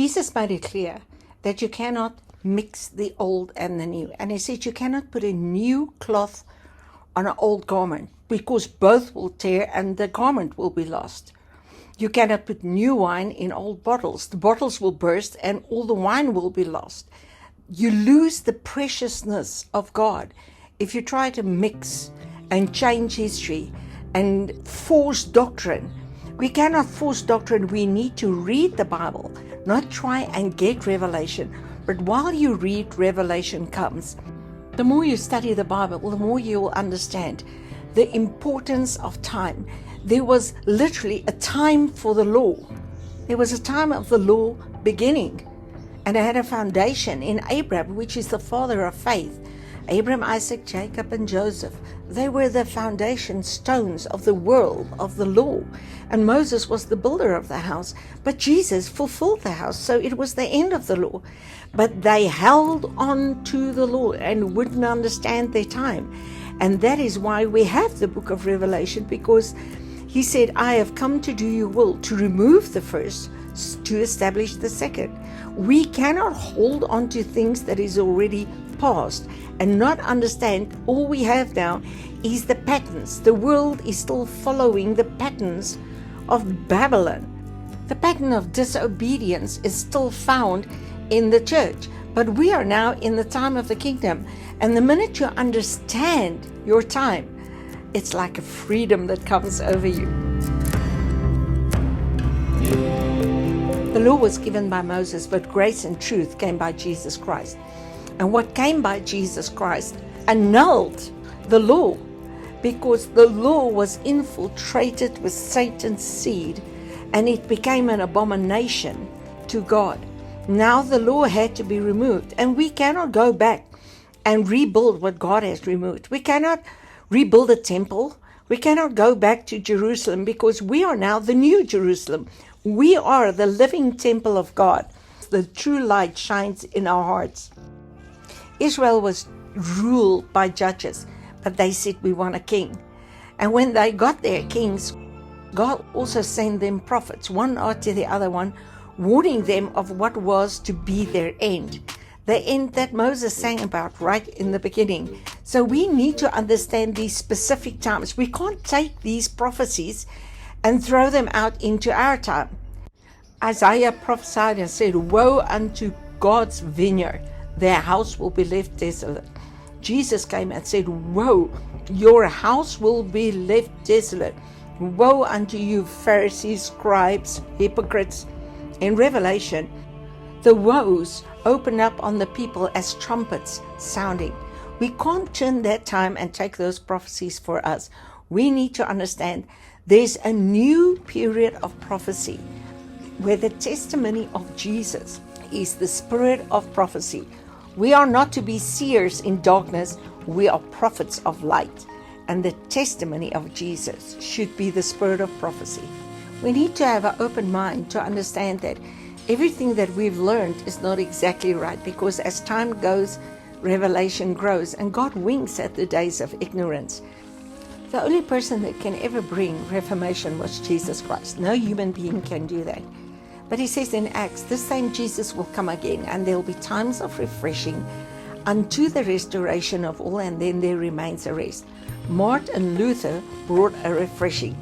Jesus made it clear that you cannot mix the old and the new. And he said you cannot put a new cloth on an old garment, because both will tear and the garment will be lost. You cannot put new wine in old bottles. The bottles will burst and all the wine will be lost. You lose the preciousness of God if you try to mix and change history and force doctrine. We cannot force doctrine. We need to read the Bible, not try and get revelation. But while you read, revelation comes. The more you study the Bible, the more you will understand the importance of time. There was literally a time for the law. There was a time of the law beginning, and it had a foundation in Abraham, which is the father of faith. Abraham, Isaac, Jacob, and Joseph, they were the foundation stones of the world, of the law. And Moses was the builder of the house, but Jesus fulfilled the house, so it was the end of the law. But they held on to the law and wouldn't understand their time. And that is why we have the book of Revelation, because he said, I have come to do your will, to remove the first, to establish the second. We cannot hold on to things that is already past and not understand. All we have now is the patterns. The world is still following the patterns of Babylon. The pattern of disobedience is still found in the church, but we are now in the time of the kingdom. And the minute you understand your time, it's like a freedom that comes over you. The law was given by Moses, but grace and truth came by Jesus Christ. And what came by Jesus Christ annulled the law, because the law was infiltrated with Satan's seed, and it became an abomination to God. Now the law had to be removed, and we cannot go back and rebuild what God has removed. We cannot rebuild a temple. We cannot go back to Jerusalem, because we are now the new Jerusalem. We are the living temple of God. The true light shines in our hearts. Israel was ruled by judges, but they said, we want a king. And when they got their kings, God also sent them prophets, one after the other one, warning them of what was to be their end. The end that Moses sang about right in the beginning. So we need to understand these specific times. We can't take these prophecies and throw them out into our time. Isaiah prophesied and said, woe unto God's vineyard, their house will be left desolate. Jesus came and said, woe, your house will be left desolate. Woe unto you, Pharisees, scribes, hypocrites. In Revelation, the woes open up on the people as trumpets sounding. We can't turn that time and take those prophecies for us. We need to understand there's a new period of prophecy where the testimony of Jesus is the spirit of prophecy. We are not to be seers in darkness. We are prophets of light. And the testimony of Jesus should be the spirit of prophecy. We need to have an open mind to understand that everything that we've learned is not exactly right, because as time goes, revelation grows, and God winks at the days of ignorance. The only person that can ever bring reformation was Jesus Christ. No human being can do that. But he says in Acts, this same Jesus will come again, and there will be times of refreshing unto the restoration of all, and then there remains a rest. Martin Luther brought a refreshing.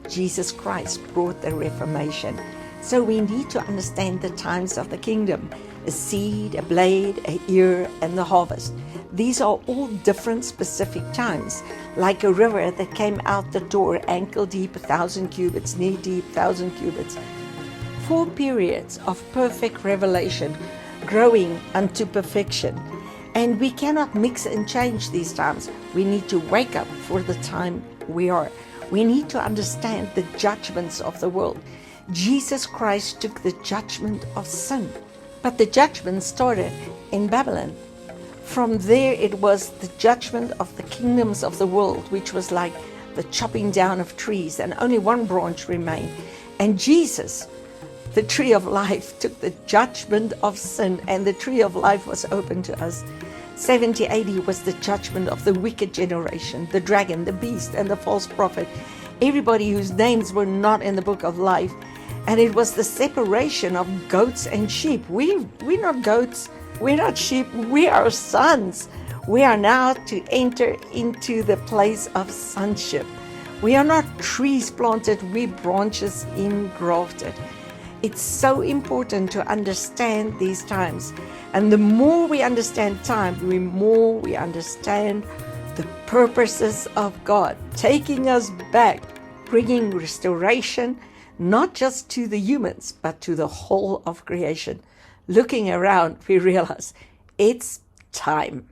Jesus Christ brought the reformation. So we need to understand the times of the kingdom. A seed, a blade, a ear, and the harvest. These are all different specific times. Like a river that came out the door, ankle deep, 1,000 cubits, knee deep, 1,000 cubits. 4 periods of perfect revelation, growing unto perfection. And we cannot mix and change these times. We need to wake up for the time we are. We need to understand the judgments of the world. Jesus Christ took the judgment of sin. But the judgment started in Babylon. From there it was the judgment of the kingdoms of the world, which was like the chopping down of trees, and only one branch remained. And Jesus, the tree of life, took the judgment of sin, and the tree of life was open to us. 70 AD was the judgment of the wicked generation, the dragon, the beast, and the false prophet. Everybody whose names were not in the book of life. And it was the separation of goats and sheep. We're not goats, we're not sheep, we are sons. We are now to enter into the place of sonship. We are not trees planted, we're branches engrafted. It's so important to understand these times. And the more we understand time, the more we understand the purposes of God, taking us back, bringing restoration, not just to the humans, but to the whole of creation. Looking around, we realize it's time.